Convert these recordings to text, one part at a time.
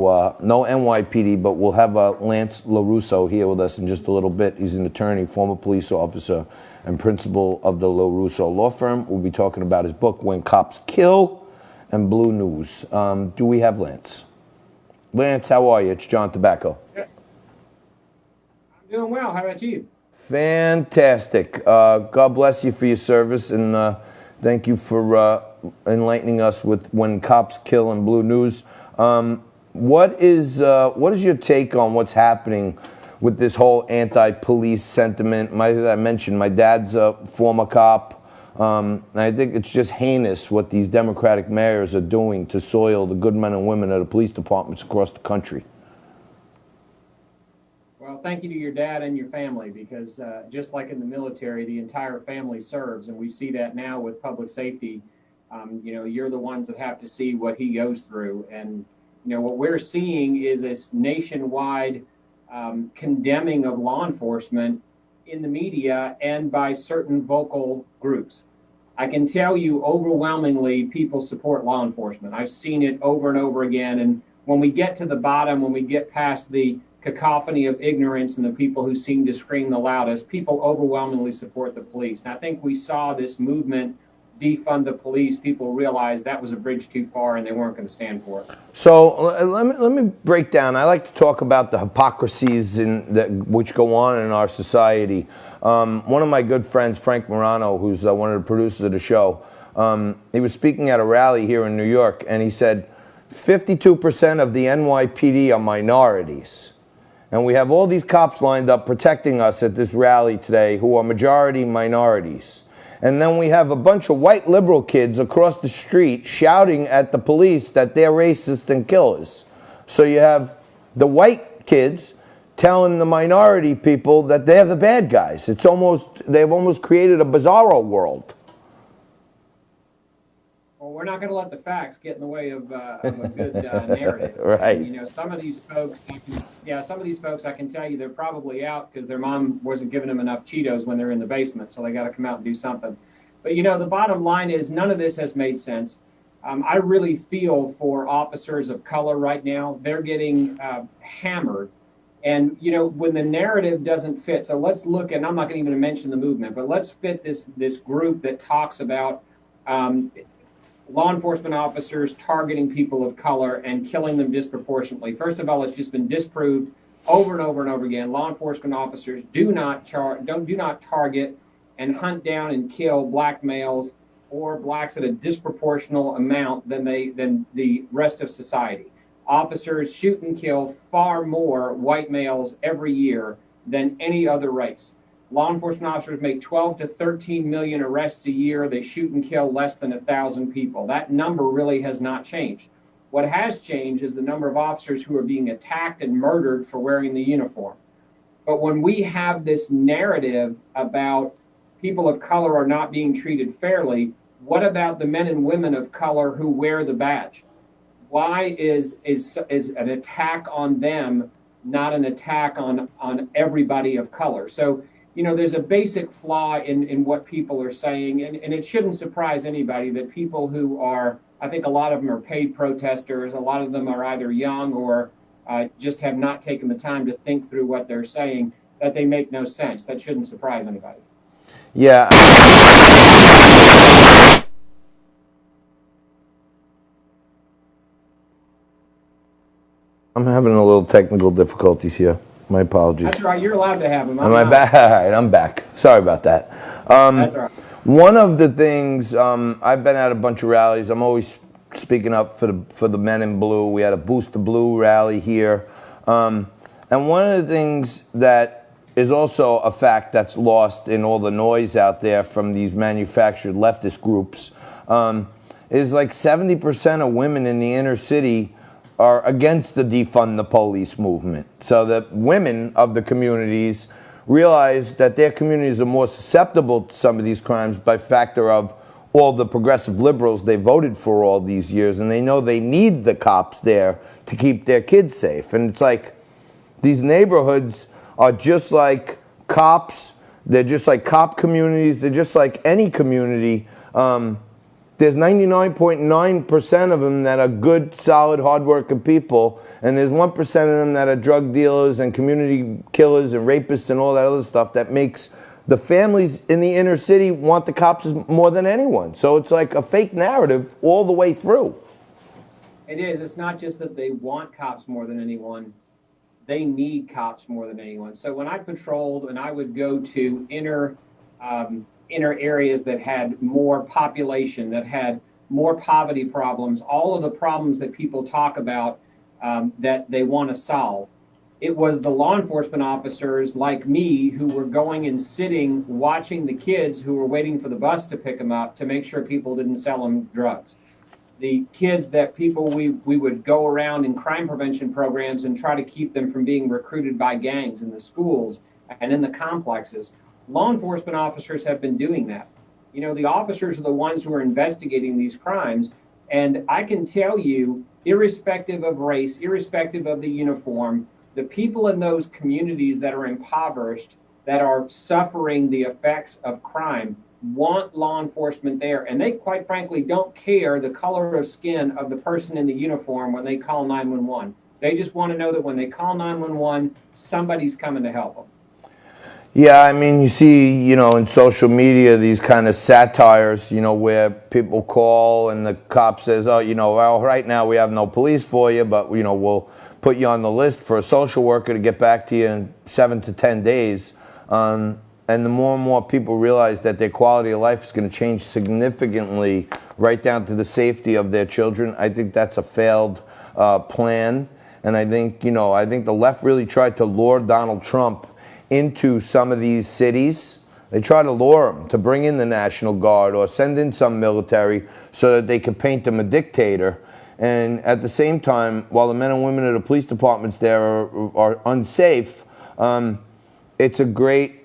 So no NYPD, but we'll have Lance LoRusso here with us in just a little bit. He's an attorney, former police officer, and principal of the LoRusso Law Firm. We'll be talking about his book, When Cops Kill, and Blue News. Do we have Lance? Lance, how are you? It's John Tobacco. I'm doing well. How about you? Fantastic. God bless you for your service, and thank you for enlightening us with When Cops Kill and Blue News. What is your take on what's happening with this whole anti-police sentiment? As I mentioned, my dad's a former cop. And I think it's just heinous what these Democratic mayors are doing to soil the good men and women of the police departments across the country. Well, thank you to your dad and your family, because just like in the military, the entire family serves, and we see that now with public safety. You're the ones that have to see what he goes through, and what we're seeing is this nationwide condemning of law enforcement in the media and by certain vocal groups. I can tell you overwhelmingly people support law enforcement. I've seen it over and over again. And when we get to the bottom, when we get past the cacophony of ignorance and the people who seem to scream the loudest, people overwhelmingly support the police. And I think we saw this movement defund the police. People realized that was a bridge too far and they weren't going to stand for it. So let me break down. I like to talk about the hypocrisies which go on in our society. One of my good friends, Frank Morano, who's one of the producers of the show, he was speaking at a rally here in New York, and he said 52% of the NYPD are minorities. And we have all these cops lined up protecting us at this rally today who are majority minorities. And then we have a bunch of white liberal kids across the street shouting at the police that they're racist and killers. So you have the white kids telling the minority people that they're the bad guys. They've almost created a bizarro world. Well, we're not going to let the facts get in the way of a good narrative. Right. And, some of these folks, I can tell you they're probably out because their mom wasn't giving them enough Cheetos when they're in the basement, so they got to come out and do something. But, the bottom line is none of this has made sense. I really feel for officers of color right now. They're getting hammered. And, when the narrative doesn't fit, so let's look, and I'm not going to even mention the movement, but let's fit this group that talks about law enforcement officers targeting people of color and killing them disproportionately. First of all, it's just been disproved over and over and over again. Law enforcement officers do not target and hunt down and kill black males or blacks at a disproportional amount than the rest of society. Officers shoot and kill far more white males every year than any other race. Law enforcement officers make 12 to 13 million arrests a year. They shoot and kill less than 1,000 people. That number really has not changed. What has changed is the number of officers who are being attacked and murdered for wearing the uniform. But when we have this narrative about people of color are not being treated fairly, what about the men and women of color who wear the badge? Why is an attack on them not an attack on everybody of color? So, there's a basic flaw in what people are saying, and it shouldn't surprise anybody that people who are, I think a lot of them are paid protesters, a lot of them are either young or just have not taken the time to think through what they're saying, that they make no sense. That shouldn't surprise anybody. Yeah. I'm having a little technical difficulties here. My apologies. That's right. You're allowed to have them. Am I back? All right, I'm back. Sorry about that. That's all right. One of the things, I've been at a bunch of rallies. I'm always speaking up for the men in blue. We had a Boost the Blue rally here. And one of the things that is also a fact that's lost in all the noise out there from these manufactured leftist groups is like 70% of women in the inner city are against the defund the police movement. So the women of the communities realize that their communities are more susceptible to some of these crimes by factor of all the progressive liberals they voted for all these years, and they know they need the cops there to keep their kids safe. And it's like these neighborhoods are just like cops. They're just like cop communities. They're just like any community. there's 99.9% of them that are good, solid, hardworking people, and there's 1% of them that are drug dealers and community killers and rapists and all that other stuff that makes the families in the inner city want the cops more than anyone. So it's like a fake narrative all the way through. It is. It's not just that they want cops more than anyone. They need cops more than anyone. So when I patrolled and I would go to inner areas that had more population, that had more poverty problems, all of the problems that people talk about that they want to solve, it was the law enforcement officers like me who were going and sitting, watching the kids who were waiting for the bus to pick them up to make sure people didn't sell them drugs. The kids that we would go around in crime prevention programs and try to keep them from being recruited by gangs in the schools and in the complexes. Law enforcement officers have been doing that. You know, the officers are the ones who are investigating these crimes. And I can tell you, irrespective of race, irrespective of the uniform, the people in those communities that are impoverished, that are suffering the effects of crime, want law enforcement there. And they, quite frankly, don't care the color of skin of the person in the uniform when they call 911. They just want to know that when they call 911, somebody's coming to help them. Yeah, I mean, you see, you know, in social media, these kind of satires, you know, where people call and the cop says, oh, you know, well, right now we have no police for you, but, you know, we'll put you on the list for a social worker to get back to you in 7 to 10 days. And the more and more people realize that their quality of life is going to change significantly, right down to the safety of their children, I think that's a failed plan. And I think, you know, I think the left really tried to lure Donald Trump into some of these cities. They try to lure him to bring in the National Guard or send in some military so that they could paint him a dictator. And at the same time, while the men and women of the police departments there are unsafe, it's a great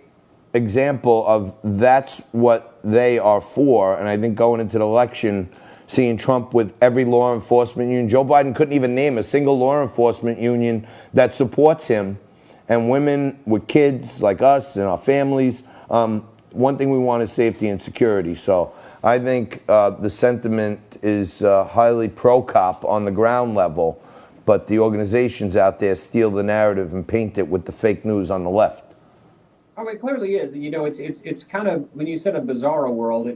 example of that's what they are for. And I think going into the election, seeing Trump with every law enforcement union, Joe Biden couldn't even name a single law enforcement union that supports him. And women with kids like us and our families, one thing we want is safety and security. So I think the sentiment is highly pro-cop on the ground level, but the organizations out there steal the narrative and paint it with the fake news on the left. Oh, it clearly is. You know, it's kind of, when you said a bizarro world,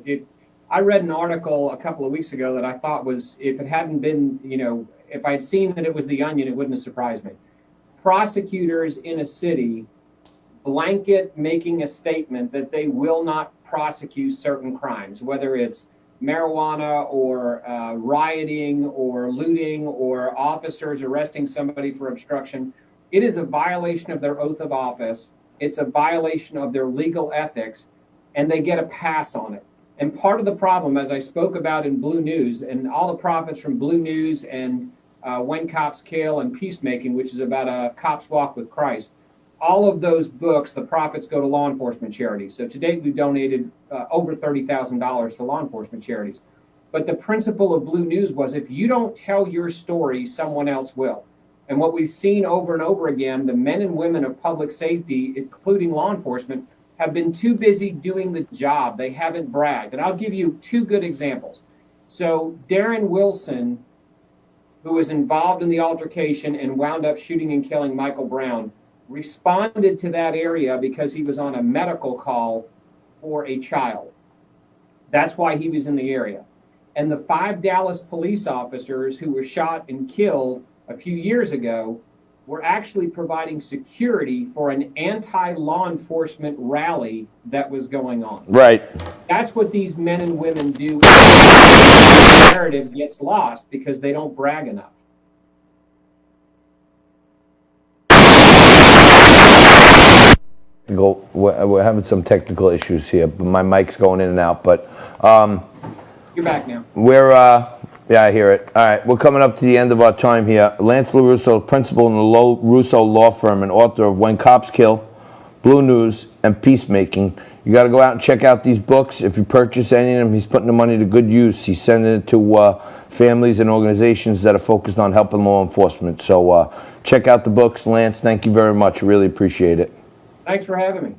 I read an article a couple of weeks ago that I thought was, if it hadn't been, you know, if I had seen that it was The Onion, it wouldn't have surprised me. Prosecutors in a city blanket making a statement that they will not prosecute certain crimes, whether it's marijuana or rioting or looting or officers arresting somebody for obstruction. It is a violation of their oath of office. It's a violation of their legal ethics, and they get a pass on it. And part of the problem, as I spoke about in Blue News, and all the profits from Blue News and When Cops Kill and Peacemaking, which is about a cop's walk with Christ, all of those books, the profits go to law enforcement charities. So to date, we've donated over $30,000 to law enforcement charities. But the principle of Blue News was, if you don't tell your story, someone else will. And what we've seen over and over again, the men and women of public safety, including law enforcement, have been too busy doing the job. They haven't bragged. And I'll give you two good examples. So Darren Wilson, who was involved in the altercation and wound up shooting and killing Michael Brown, responded to that area because he was on a medical call for a child. That's why he was in the area. And the 5 Dallas police officers who were shot and killed a few years ago were actually providing security for an anti-law enforcement rally that was going on. Right. That's what these men and women do. The narrative gets lost because they don't brag enough. We're having some technical issues here, but my mic's going in and out. But You're back now. Yeah, I hear it. All right, we're coming up to the end of our time here. Lance LoRusso, principal in the LoRusso Law Firm and author of When Cops Kill, Blue News, and Peacemaking. You got to go out and check out these books. If you purchase any of them, he's putting the money to good use. He's sending it to families and organizations that are focused on helping law enforcement. So check out the books. Lance, thank you very much. I really appreciate it. Thanks for having me.